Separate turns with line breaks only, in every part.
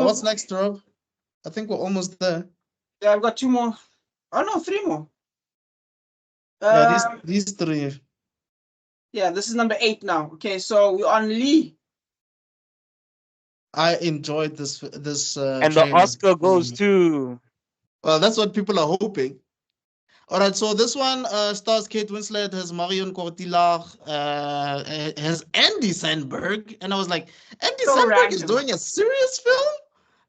What's next, Rob? I think we're almost there.
Yeah, I've got 2 more. Oh no, 3 more.
Yeah, these three.
Yeah, this is number 8 now. Okay, so we're on Lee.
I enjoyed this
And the
trailer.
Oscar goes to.
Well, that's what people are hoping. All right, so this one stars Kate Winslet, has Marion Cotillard, has Andy Samberg, and I was like, Andy
So
Samberg is
random.
doing a serious film,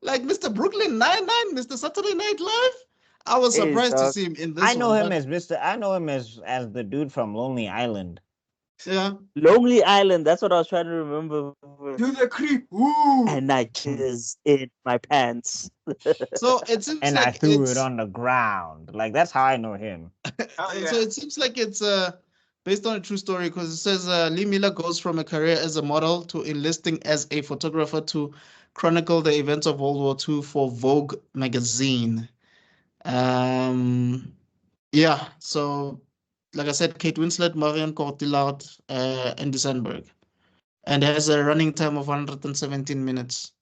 like Mr. Brooklyn Nine-Nine, Mr. Saturday Night Live. I was
Hey,
surprised to
dog.
see him in this
I know
one.
him
but-
as Mr. I know him as the dude from Lonely Island.
yeah.
Lonely Island. That's what I was trying to remember.
Do the creep. Ooh.
And I jizzed in my pants.
So it seems
And
like
I threw
it's
it on the ground. Like that's how I know him.
Oh, yeah.
so it seems like it's based on a true story because it says Lee Miller goes from a career as a model to enlisting as a photographer to chronicle the events of World War II for Vogue magazine. Yeah, so like I said, Kate Winslet, Marion Cotillard, Andy Samberg, and has a running time of 117 minutes.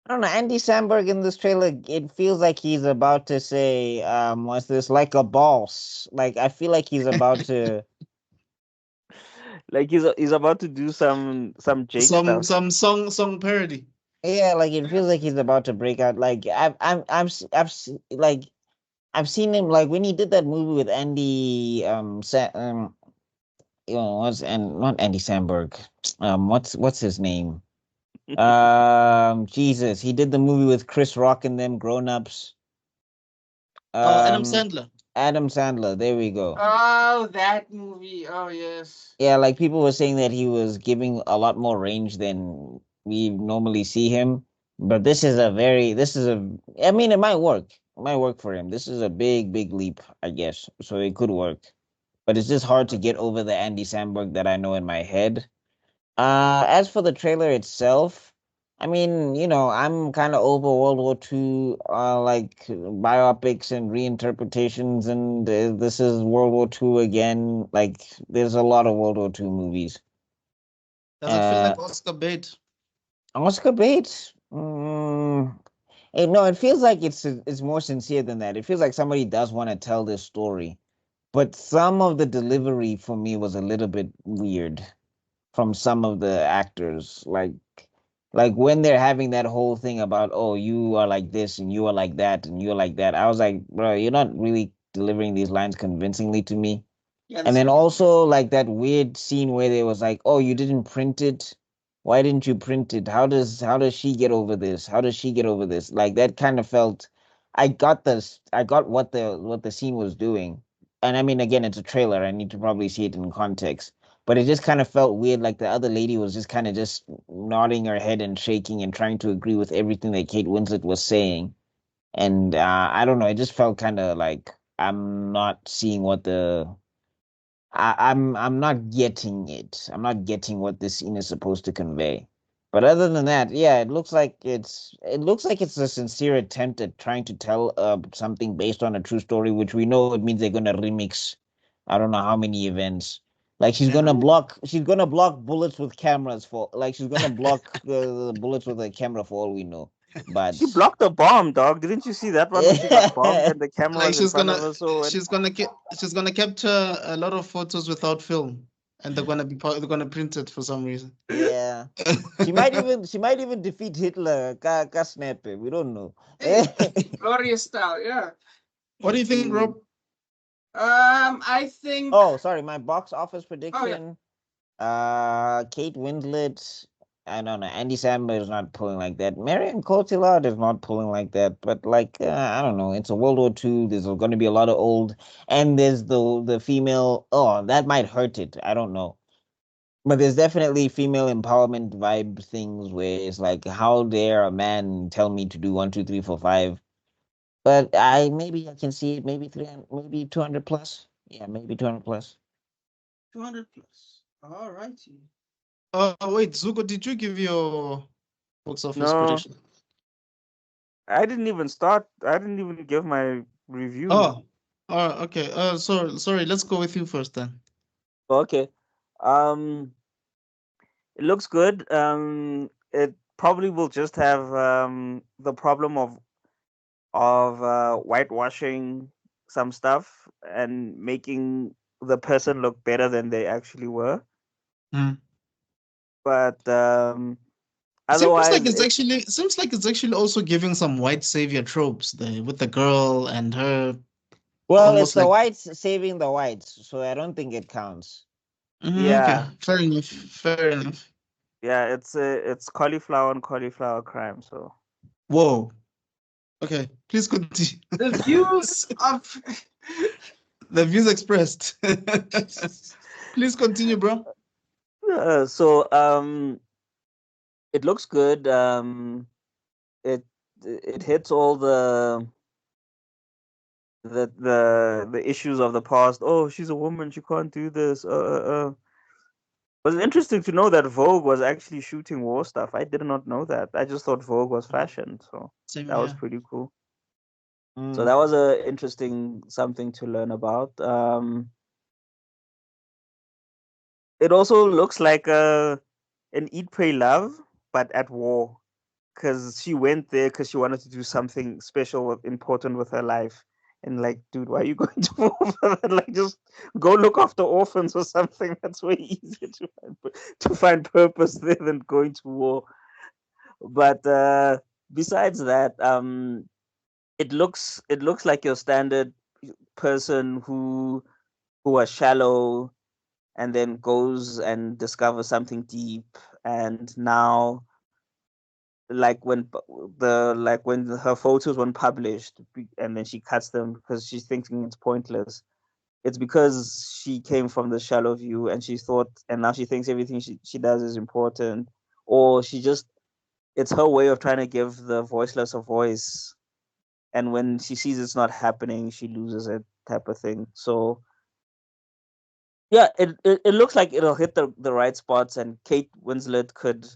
I don't know. Andy Samberg in this trailer, it feels like he's about to say, what's this? Like a boss. Like I feel like he's about to
Like he's about to do some Jake stuff.
Some song parody.
yeah, like it feels like he's about to break out. Like I've seen him like when he did that movie with Andy you know, not Andy Samberg. What's his name? Jesus, he did the movie with Chris Rock and them, Grown Ups.
Adam Sandler.
Adam Sandler. There we go.
Oh, that movie. Oh, yes.
Yeah, like people were saying that he was giving a lot more range than we normally see him. But this is I mean, it might work. It might work for him. This is a big, big leap, I guess. So it could work. But it's just hard to get over the Andy Samberg that I know in my head. As for the trailer itself, I mean, you know, I'm kind of over World War II, like biopics and reinterpretations, and this is World War II again. Like, there's a lot of World War II movies.
Does it feel like Oscar bait?
Oscar bait? No, it feels like it's more sincere than that. It feels like somebody does want to tell this story, but some of the delivery for me was a little bit weird from some of the actors, like when they're having that whole thing about, oh, you are like this and you are like that and you're like that. I was like, bro, you're not really delivering these lines convincingly to me.
Yeah,
And then also like that weird scene where they was like, oh, you didn't print it. Why didn't you print it? How does she get over this? How does she get over this? Like that kind of felt I got what the scene was doing. And I mean, again, it's a trailer. I need to probably see it in context. But it just kind of felt weird. Like the other lady was just kind of just nodding her head and shaking and trying to agree with everything that Kate Winslet was saying. And I don't know. It just felt kind of like I'm not seeing what I'm not getting it. I'm not getting what this scene is supposed to convey. But other than that, yeah, it looks like it's a sincere attempt at trying to tell something based on a true story, which we know it means they're gonna remix I don't know how many events. Like she's gonna block bullets with cameras for like she's gonna block the bullets with a camera for all we know. But
She blocked the bomb, dog. Didn't you see that one when she got bombed and the camera
Like
was in front of her? So
she's gonna capture a lot of photos without film, and they're gonna print it for some reason.
yeah, she might even defeat Hitler. Ka snap it. We don't know.
Glorious style, yeah.
What do you think, Rob?
I think.
Oh, sorry, my box office prediction. Kate Winslet. I don't know. Andy Samberg is not pulling like that. Marion Cotillard is not pulling like that. But like, I don't know. It's a World War II. There's going to be a lot of old, and there's the female. Oh, that might hurt it. I don't know. But there's definitely female empowerment vibe things where it's like, how dare a man tell me to do 1, 2, 3, 4, 5? But maybe I can see it. Maybe 300, maybe 200 plus. Yeah, maybe 200 plus.
200 plus. All righty.
Wait, Zuko, did you give your box office
No.
prediction?
I didn't even start. I didn't even give my review.
Oh, okay. Sorry. Let's go with you first then.
Okay. It looks good. It probably will just have the problem of whitewashing some stuff and making the person look better than they actually were.
Hmm.
But
Seems
otherwise,
like it's actually also giving some white savior tropes there with the girl and her
Well, it's
almost
the
like.
whites saving the whites, so I don't think it counts.
Okay,
yeah,
fair enough. Fair enough.
yeah, it's cauliflower and cauliflower crime. So
Whoa. Okay, please continue.
The views of
The views expressed. Please continue, bro.
so it looks good. It it hits all the issues of the past. Oh, she's a woman. She can't do this. It was interesting to know that Vogue was actually shooting war stuff. I did not know that. I just thought Vogue was fashion. So
Same
that was
here.
pretty cool. So
Mm.
that was a interesting something to learn about. It also looks like an Eat, Pray, Love, but at war. Because she went there because she wanted to do something special, important with her life. And like, dude, why are you going to war for that? Like, just go look after orphans or something. That's way easier to find purpose there than going to war. But besides that, it looks like your standard person who are shallow and then goes and discovers something deep, and now like when her photos weren't published and then she cuts them because she's thinking it's pointless. It's because she came from the shallow view and she thought, and now she thinks everything she does is important, or she just, it's her way of trying to give the voiceless a voice, and when she sees it's not happening she loses it, type of thing. So yeah, it looks like it'll hit the right spots, and Kate Winslet could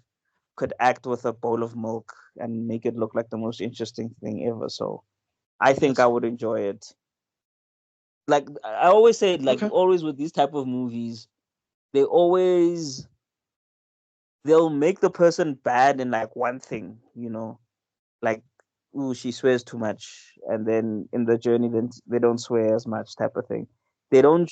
act with a bowl of milk and make it look like the most interesting thing ever. So I think I
Yes.
would enjoy it. Like I always say, like
Okay.
always with these type of movies, they always they'll make the person bad in like one thing, like, ooh, she swears too much, and then in the journey then they don't swear as much, type of thing. They don't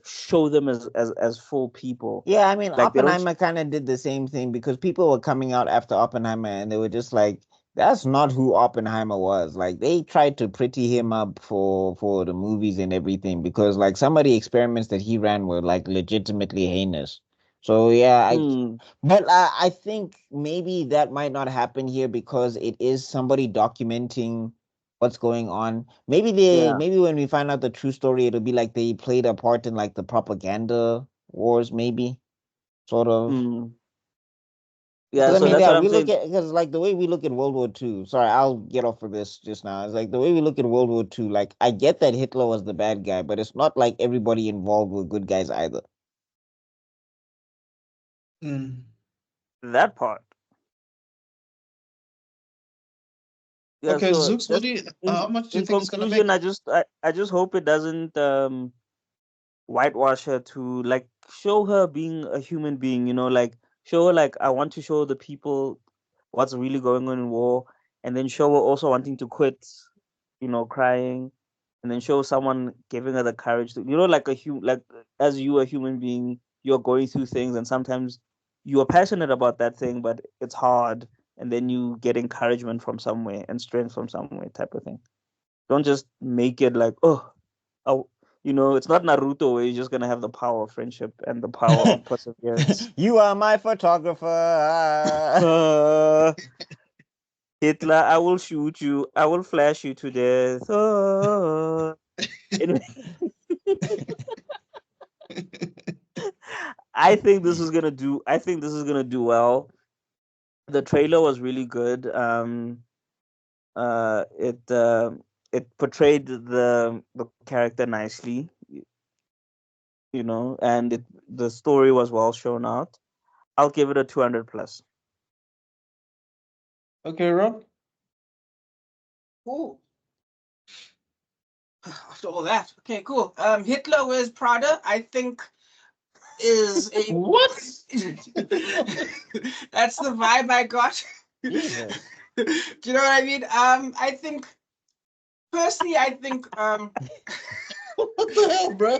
show them as full people.
Yeah, I mean,
Like they don't.
Oppenheimer kind of did the same thing because people were coming out after Oppenheimer and they were just like, "That's not who Oppenheimer was." Like they tried to pretty him up for the movies and everything because like some of the experiments that he ran were like legitimately heinous. So yeah,
Hmm,
but I think maybe that might not happen here because it is somebody documenting what's going on.
yeah.
Maybe when we find out the true story, it'll be like they played a part in like the propaganda wars, maybe sort of.
Hmm, yeah.
Because I
So
mean,
that's
yeah,
what
we
I'm
look
saying.
at because like the way we look at World War II. Sorry, I'll get off of this just now. It's like the way we look at World War II. Like I get that Hitler was the bad guy, but it's not like everybody involved were good guys either.
Mm.
That part. Yeah.
Okay,
So
Zooks,
just
how
in
much do you
in
think it's gonna
conclusion,
make?
I just hope it doesn't whitewash her, to like show her being a human being, like show her like I want to show the people what's really going on in war, and then show her also wanting to quit, crying, and then show someone giving her the courage to, like like as you a human being, you're going through things and sometimes you are passionate about that thing, but it's hard, and then you get encouragement from somewhere and strength from somewhere, type of thing. Don't just make it like, oh, it's not Naruto where you're just gonna have the power of friendship and the power of perseverance.
You are my photographer.
Uh, Hitler, I will shoot you. I will flash you to death. Anyway, I think this is gonna do well. The trailer was really good. Uh, it uh, it portrayed the character nicely, and the story was well shown out. I'll give it a 200 plus.
Okay, Rob.
Cool. After all that, okay, cool. Hitler wears Prada. I think is a
What?
That's the vibe I got.
Jesus.
Do you know what I mean? I think personally, I think
What the hell, bro?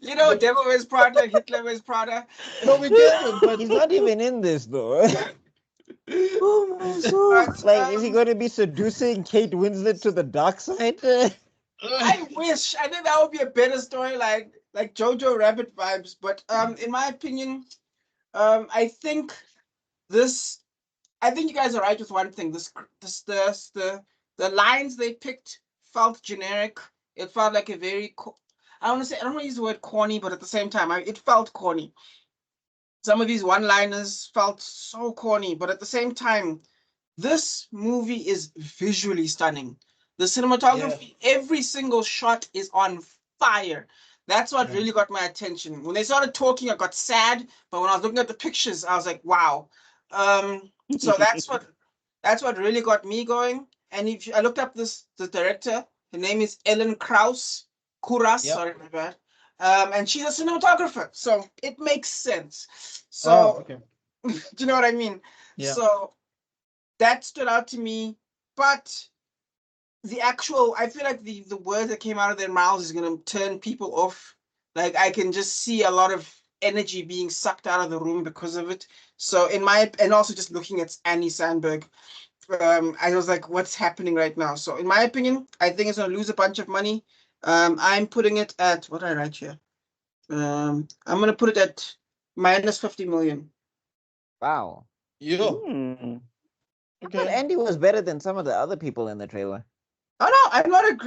you know, Devil Wears Prada, Hitler Wears Prada.
No, we get it, but
He's not even in this though. Oh my soul.
But,
Like, is he going to be seducing Kate Winslet to the dark side?
I wish. I think that would be a better story, like Jojo Rabbit vibes. But in my opinion, I think this. I think you guys are right with one thing. The lines they picked felt generic. It felt like a very. I don't want to use the word corny, but at the same time, it felt corny. Some of these one-liners felt so corny, but at the same time, this movie is visually stunning. The cinematography, every single shot is on fire. That's what really got my attention. When they started talking, I got sad, but when I was looking at the pictures, I was like, wow. So that's what really got me going. And I looked up the director, her name is Ellen Kuras,
Yep.
sorry, my bad. And she's a cinematographer, so it makes sense. So
okay.
do you know what I mean?
Yeah.
So that stood out to me, but I feel like the words that came out of their mouths is gonna turn people off. Like I can just see a lot of energy being sucked out of the room because of it. So and also just looking at Andy Samberg, I was like, what's happening right now? So in my opinion, I think it's gonna lose a bunch of money. I'm putting it at, what did I write here? I'm gonna put it at minus 50 million.
Wow.
Yo.
Hmm.
I thought Andy was better than some of the other people in the trailer.
Oh no,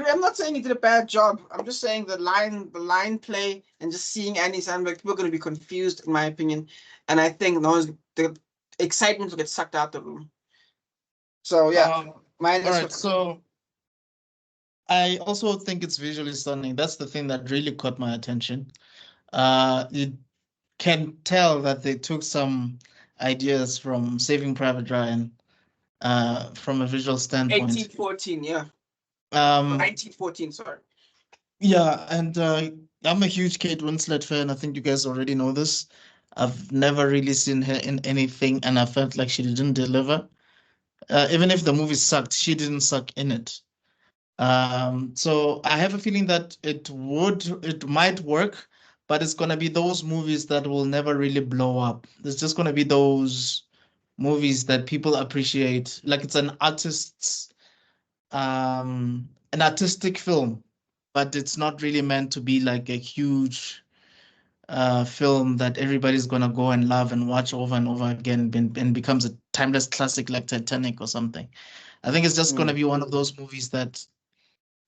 I'm not saying he did a bad job. I'm just saying the line play and just seeing Andy Samberg, people are gonna be confused, in my opinion. And I think the excitement will get sucked out the room. So yeah,
All
minus
right.
50.
So I also think it's visually stunning. That's the thing that really caught my attention. You can tell that they took some ideas from Saving Private Ryan, from a visual standpoint.
1814, yeah.
Um,
1914, sorry.
yeah, and I'm a huge Kate Winslet fan. I think you guys already know this. I've never really seen her in anything, and I felt like she didn't deliver. Even if the movie sucked, she didn't suck in it. So I have a feeling that it might work, but it's gonna be those movies that will never really blow up. It's just gonna be those movies that people appreciate. Like it's an artistic film, but it's not really meant to be like a huge film that everybody's gonna go and love and watch over and over again and becomes a timeless classic like Titanic or something. I think it's just gonna be one of those movies that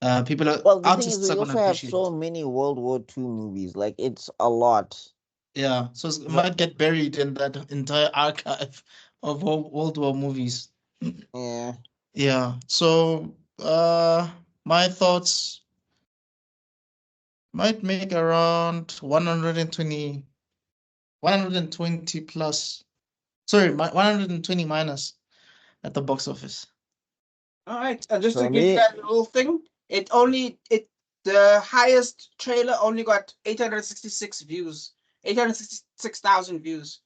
Well, the thing is,
artists
we
are gonna
also have
appreciate.
so many World War II movies. Like, it's a lot.
Yeah, so it might get buried in that entire archive of World War movies.
Yeah.
Yeah, so my thoughts might make around 120 plus. Sorry, 120 minus at the box office.
All right, and just
For
to give
me-
you guys a little thing, the highest trailer only got 866 views, 866,000 views.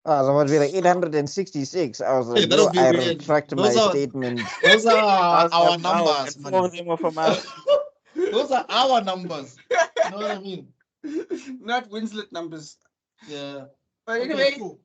I was about to be like 866. I was
Hey,
like,
that'll
yo,
be
I
weird.
retract my
Those are
statement.
those are our
Wow,
numbers,
and 4 of
man.
them are from us.
Those are our numbers. You know what I mean?
Not Winslet numbers.
Yeah.
But
Okay,
anyway,
cool.